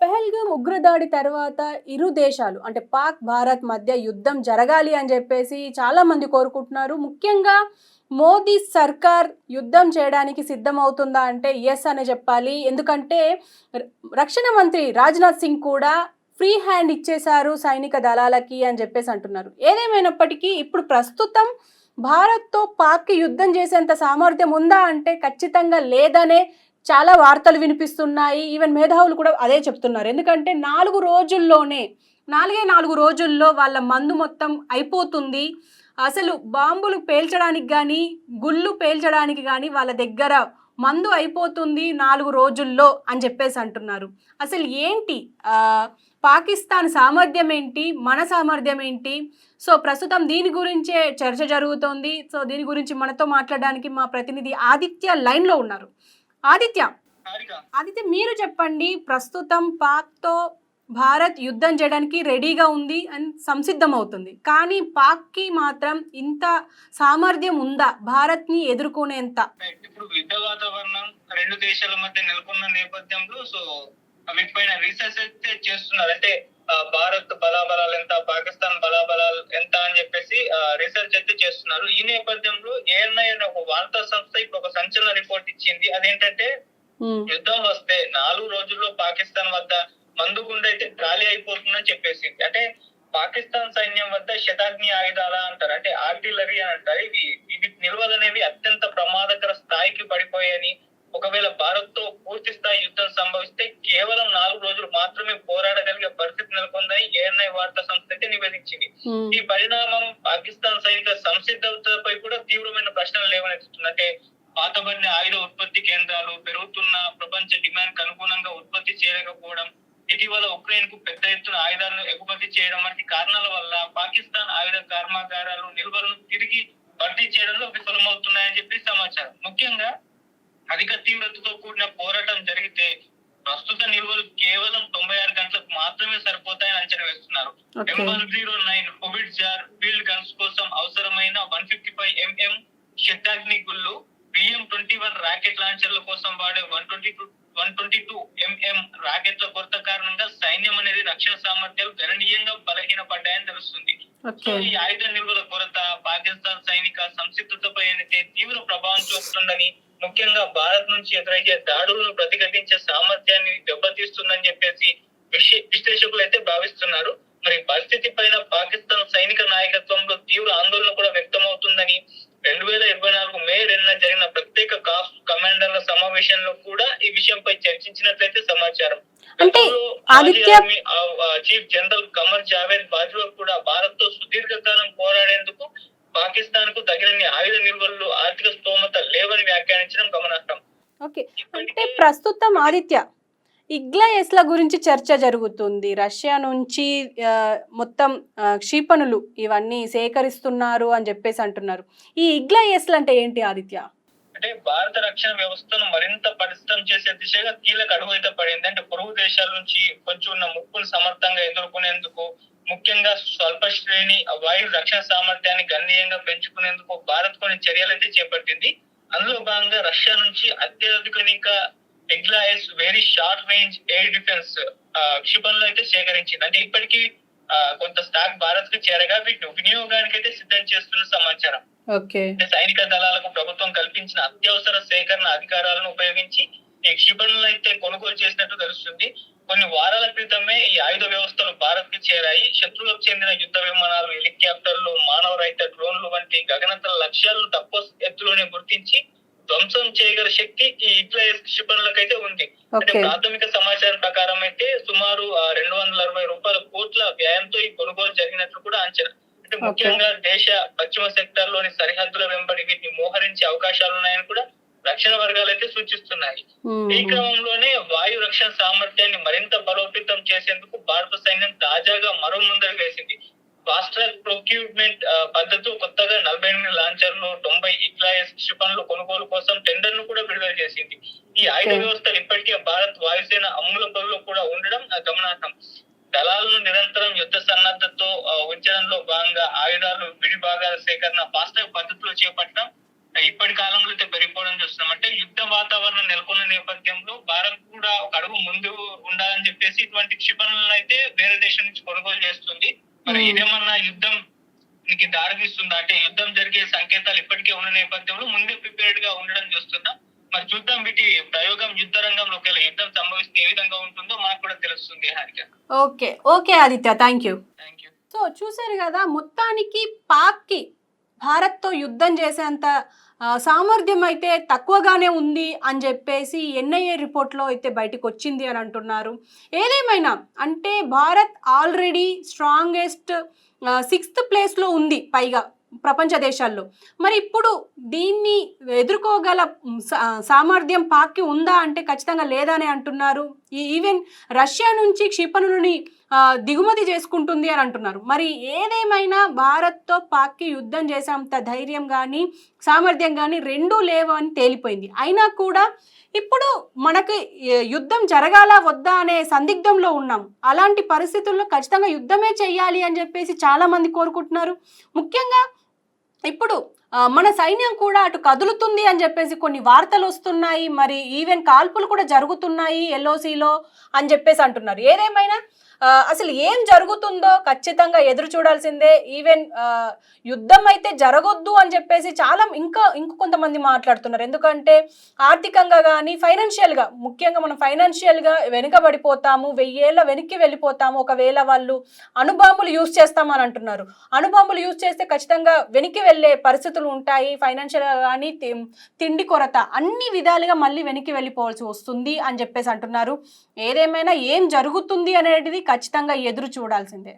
పెహల్గామ్ ఉగ్రదాడి తర్వాత ఇరు దేశాలు అంటే పాక్, భారత్ మధ్య యుద్ధం జరగాలి అని చెప్పేసి చాలామంది కోరుకుంటున్నారు. ముఖ్యంగా మోదీ సర్కార్ యుద్ధం చేయడానికి సిద్ధమవుతుందా అంటే యెస్ అనే చెప్పాలి. ఎందుకంటే ర రక్షణ మంత్రి రాజ్‌నాథ్ సింగ్ కూడా ఫ్రీ హ్యాండ్ ఇచ్చేశారు సైనిక దళాలకి అని చెప్పేసి అంటున్నారు. ఏదేమైనప్పటికీ ఇప్పుడు ప్రస్తుతం భారత్‌తో పాక్‌కి యుద్ధం చేసేంత సామర్థ్యం ఉందా అంటే ఖచ్చితంగా లేదనే చాలా వార్తలు వినిపిస్తున్నాయి. ఈవెన్ మేధావులు కూడా అదే చెప్తున్నారు. ఎందుకంటే 4 రోజుల్లోనే 4 రోజుల్లో వాళ్ళ మందు మొత్తం అయిపోతుంది. అసలు బాంబులు పేల్చడానికి గానీ, గుళ్ళు పేల్చడానికి గానీ వాళ్ళ దగ్గర మందు అయిపోతుంది 4 రోజుల్లో అని చెప్పేసి అంటున్నారు. అసలు ఏంటి పాకిస్తాన్ సామర్థ్యం ఏంటి? మన సామర్థ్యం ఏంటి? సో, ప్రస్తుతం దీని గురించే చర్చ జరుగుతోంది. సో, దీని గురించి మనతో మాట్లాడడానికి మా ప్రతినిధి ఆదిత్య లైన్‌లో ఉన్నారు. ఆదిత్య, ఆదిత్య మీరు చెప్పండి. ప్రస్తుతం పాక్‌తో భారత్ యుద్ధం చేయడానికి రెడీగా ఉంది అండ్ సంసిద్ధమవుతుంది. కానీ పాక్‌కి మాత్రం ఇంత సామర్థ్యం ఉందా భారత్‌ని ఎదుర్కొనేంత? ఇప్పుడు యుద్ధ వాతావరణం రెండు దేశాల మధ్య నెలకొన్న నేపథ్యంలో వీటిపైన రీసెర్చ్ అయితే చేస్తున్నారు. అంటే భారత్ బలాబలాలు ఎంత, పాకిస్తాన్ బలాబలాలు ఎంత అని చెప్పేసి రీసెర్చ్ అయితే చేస్తున్నారు. ఈ నేపథ్యంలో ఏఎన్ఐ అనే ఒక వార్తా సంస్థ ఇప్పుడు ఒక సంచలన రిపోర్ట్ ఇచ్చింది. అదేంటంటే యుద్ధం వస్తే 4 రోజుల్లో పాకిస్తాన్ వద్ద మందుగుండు అయితే ఖాళీ అయిపోతుందని చెప్పేసింది. అంటే పాకిస్తాన్ సైన్యం వద్ద శతాగ్ని ఆయుధాల అంటారు, అంటే ఆర్టిలరీ అని అంటారు. ఇవి నిల్వలు అనేవి అత్యంత ప్రమాదకర స్థాయికి పడిపోయాయని, ఒకవేళ భారత్ తో పూర్తి స్థాయి యుద్ధం సంభవిస్తే కేవలం 4 రోజులు మాత్రమే పోరాడగలిగే పరిస్థితి నెలకొందని ఏఎన్ఐ వార్తా సంస్థ అయితే నివేదించింది. ఈ పరిణామం పాకిస్తాన్ సైనిక సంసిద్ధతపై కూడా తీవ్రమైన ప్రశ్నలు లేవనెత్తుతుంది. అంటే పాతబడిన ఆయుధ ఉత్పత్తి కేంద్రాలు, పెరుగుతున్న ప్రపంచ డిమాండ్ కు అనుగుణంగా ఉత్పత్తి చేయలేకపోవడం, ఇటీవల ఉక్రెయిన్ కు పెద్ద ఎత్తున ఆయుధాలను ఎగుమతి చేయడం వంటి కారణాల వల్ల పాకిస్తాన్ ఆయుధ కర్మాగారాలు నిల్వలను తిరిగి భర్తీ చేయడంలో విఫలమవుతున్నాయని చెప్పి సమాచారం. ముఖ్యంగా అధిక తీవ్రతతో కూడిన పోరాటం జరిగితే ప్రస్తుత నిల్వలు కేవలం 96 గంటలకు మాత్రమే సరిపోతాయని అంచనా వేస్తున్నారు. M109 హోవిట్జర్ ఫీల్డ్ గన్స్ కోసం అవసరమైన 155 mm శతాగ్ని గుళ్ళు, PM-21 రాకెట్ లాంచర్ల కోసం వాడే 122 mm రాకెట్ల కొరత కారణంగా సైన్యం అనేది రక్షణ సామర్థ్యాలు గణనీయంగా బలహీనపడ్డాయని తెలుస్తుంది. సో ఈ ఆయుధ నిల్వల కొరత పాకిస్తాన్ సైనిక సంసిద్ధతపై అయితే తీవ్ర ప్రభావం చూపుతుందని, ముఖ్యంగా భారత్ నుంచి ఎదురయ్యే దాడులను ప్రతిఘటించే సామర్థ్యాన్ని దెబ్బతీస్తుందని చెప్పేసి విశ్లేషకులు అయితే భావిస్తున్నారు. మరి పరిస్థితి పైన పాకిస్తాన్ సైనిక నాయకత్వంలో తీవ్ర ఆందోళన కూడా వ్యక్తమవుతుందని 2024 మే 2న జరిగిన ప్రత్యేక కమాండర్ల సమావేశంలో కూడా ఈ విషయంపై చర్చించినట్లయితే సమాచారం. అంటే ఆదిత్య చీఫ్ జనరల్ కమర్ జావేద్ బాజ్వా కూడా భారత్ తో సుదీర్ఘకాలం పోరాడేందుకు పాకిస్తాన్ కు తగినన్ని ఆయుధ నిల్వలు, ఆర్థిక స్తోమత లేవని వ్యాఖ్యానించడం గమనార్హం. ఓకే, అంటే ప్రస్తుతం ఆదిత్య ఇగ్లయస్ల గురించి చర్చ జరుగుతుంది. రష్యా నుంచి మొత్తం క్షిపణులు ఇవన్నీ సేకరిస్తున్నారు అని చెప్పేసి అంటున్నారు. ఈ ఇగ్లయస్లు అంటే ఏంటి ఆదిత్య? అంటే భారత రక్షణ వ్యవస్థను మరింత పటిష్టం చేసే దిశగా కీలక అడుగు అయితే పడింది. అంటే పొరుగు దేశాల నుంచి కొంచెం ఉన్న ముప్పును సమర్థంగా ఎదుర్కొనేందుకు, ముఖ్యంగా స్వల్ప శ్రేణి వాయు రక్షణ సామర్థ్యాన్ని గణనీయంగా పెంచుకునేందుకు భారత్ కొన్ని చర్యలు అయితే చేపట్టింది. అందులో భాగంగా రష్యా నుంచి అత్యాధునిక ఎగ్లాయస్ very short range air defence క్షిపణులు అయితే సేకరించింది. అంటే ఇప్పటికీ కొంత స్టాక్ భారత్ కు చేరగా వీటిని వినియోగానికి అయితే సిద్ధం చేస్తున్న సమాచారం. సైనిక దళాలకు ప్రభుత్వం కల్పించిన అత్యవసర సేకరణ అధికారాలను ఉపయోగించి ఈ క్షిపణులను అయితే కొనుగోలు చేసినట్టు తెలుస్తుంది. కొన్ని వారాల క్రితమే ఈ ఆయుధ వ్యవస్థలు భారత్ కి చేరాయి. శత్రువులకు చెందిన యుద్ధ విమానాలు, హెలికాప్టర్లు, మానవ రహిత డ్రోన్లు వంటి గగనతల లక్ష్యాలను తక్కువ ఎత్తులోనే గుర్తించి ధ్వంసం చేయగల శక్తి ఈ ఇగ్లయస్ క్షిపణులకైతే ఉంది. అంటే ప్రాథమిక సమాచారం ప్రకారం అయితే సుమారు 260 కోట్ల వ్యయంతో ఈ కొనుగోలు జరిగినట్లు కూడా అంచనా. అంటే ముఖ్యంగా దేశ పశ్చిమ సెక్టార్ లోని సరిహద్దుల వెంబడి వీటిని మోహరించే అవకాశాలున్నాయని కూడా రక్షణ వర్గాలు అయితే సూచిస్తున్నాయి. ఈ క్రమంలోనే వాయు రక్షణ సామర్థ్యాన్ని మరింత బలోపేతం చేసేందుకు భారత సైన్యం తాజాగా మరో ముందడుగు వేసింది. ఫాస్ట్ ట్రాక్ ప్రొక్యూర్మెంట్ పద్ధతి కొత్తగా 48 లాంచర్లు, 90 ఇగ్లయస్ క్షిపణుల కొనుగోలు కోసం టెండర్ ను కూడా విడుదల చేసింది. ఈ ఆయుధ వ్యవస్థలు ఇప్పటికే భారత్ వాయుసేన అమ్ముల పనిలో కూడా ఉండడం గమనార్హం. దళాలను నిరంతరం యుద్ధ సన్నద్ధతో ఉంచడంలో భాగంగా ఆయుధాలు, విడి భాగాల సేకరణ ఫాస్ట్ ట్రాక్ పద్ధతిలో చేపట్టడం ఇప్పటి కాలంలో అయితే పెరిగిపోవడం చూస్తున్నాం. అంటే యుద్ధ వాతావరణం నెలకొన్న నేపథ్యంలో భారత్ కూడా ఒక అడుగు ముందు ఉండాలని చెప్పేసి ఇటువంటి క్షిపణులను అయితే వేరే దేశం నుంచి కొనుగోలు చేస్తుంది. మరి ఇదేమన్నా యుద్ధం దారితీస్తుందా? అంటే యుద్ధం జరిగే సంకేతాలు ఇప్పటికే ఉన్న నేపథ్యంలో ముందే ప్రిపేర్డ్ గా ఉండడం చూస్తున్నాం. మరి చూద్దాం వీటి ప్రయోగం యుద్ధ రంగంలో ఒకవేళ యుద్ధం సంభవిస్తే ఏ విధంగా ఉంటుందో మనకు కూడా తెలుస్తుంది Harika. Okay okay Aditya, thank you. Thank you. So చూశారు కదా, మొత్తానికి పాక్కి భారత్తో యుద్ధం చేసేంత సామర్థ్యం అయితే తక్కువగానే ఉంది అని చెప్పేసి ఎన్ఐఏ రిపోర్ట్లో అయితే బయటకు వచ్చింది అని అంటున్నారు. ఏదేమైనా అంటే భారత్ ఆల్రెడీ స్ట్రాంగెస్ట్ 6th ప్లేస్లో ఉంది పైగా ప్రపంచ దేశాల్లో. మరి ఇప్పుడు దీన్ని ఎదుర్కోగల సామర్థ్యం పాక్కి ఉందా అంటే ఖచ్చితంగా లేదని అంటున్నారు. ఈవెన్ రష్యా నుంచి క్షిపణులని దిగుమతి చేసుకుంటుంది అని అంటున్నారు. మరి ఏదేమైనా భారత్తో పాక్కి యుద్ధం చేసేంత ధైర్యం కానీ సామర్థ్యం కానీ రెండూ లేవు అని తేలిపోయింది. అయినా కూడా ఇప్పుడు మనకి యుద్ధం జరగాలా వద్దా అనే సందిగ్ధంలో ఉన్నాం. అలాంటి పరిస్థితుల్లో ఖచ్చితంగా యుద్ధమే చెయ్యాలి అని చెప్పేసి చాలామంది కోరుకుంటున్నారు. ముఖ్యంగా ఇప్పుడు మన సైన్యం కూడా అటు కదులుతుంది అని చెప్పేసి కొన్ని వార్తలు వస్తున్నాయి. మరి ఈవెన్ కాల్పులు కూడా జరుగుతున్నాయి ఎల్ఓసిలో అని చెప్పేసి అంటున్నారు. ఏదేమైనా అసలు ఏం జరుగుతుందో ఖచ్చితంగా ఎదురు చూడాల్సిందే. ఈవెన్ యుద్ధం అయితే జరగొద్దు అని చెప్పేసి ఇంకా కొంతమంది మాట్లాడుతున్నారు. ఎందుకంటే ఆర్థికంగా కానీ ఫైనాన్షియల్గా, ముఖ్యంగా మనం ఫైనాన్షియల్గా వెనుకబడిపోతాము, 1000 ఏళ్ళ వెనక్కి వెళ్ళిపోతాము ఒకవేళ వాళ్ళు అణుబాంబులు యూజ్ చేస్తామని అంటున్నారు. అణుబాంబులు యూజ్ చేస్తే ఖచ్చితంగా వెనక్కి వెళ్ళే పరిస్థితులు ఉంటాయి. ఫైనాన్షియల్గా కానీ తిండి కొరత అన్ని విధాలుగా మళ్ళీ వెనక్కి వెళ్ళిపోవాల్సి వస్తుంది అని చెప్పేసి అంటున్నారు. ఏదేమైనా ఏం జరుగుతుంది అనేది ఖచ్చితంగా ఎదురు చూడాల్సిందే.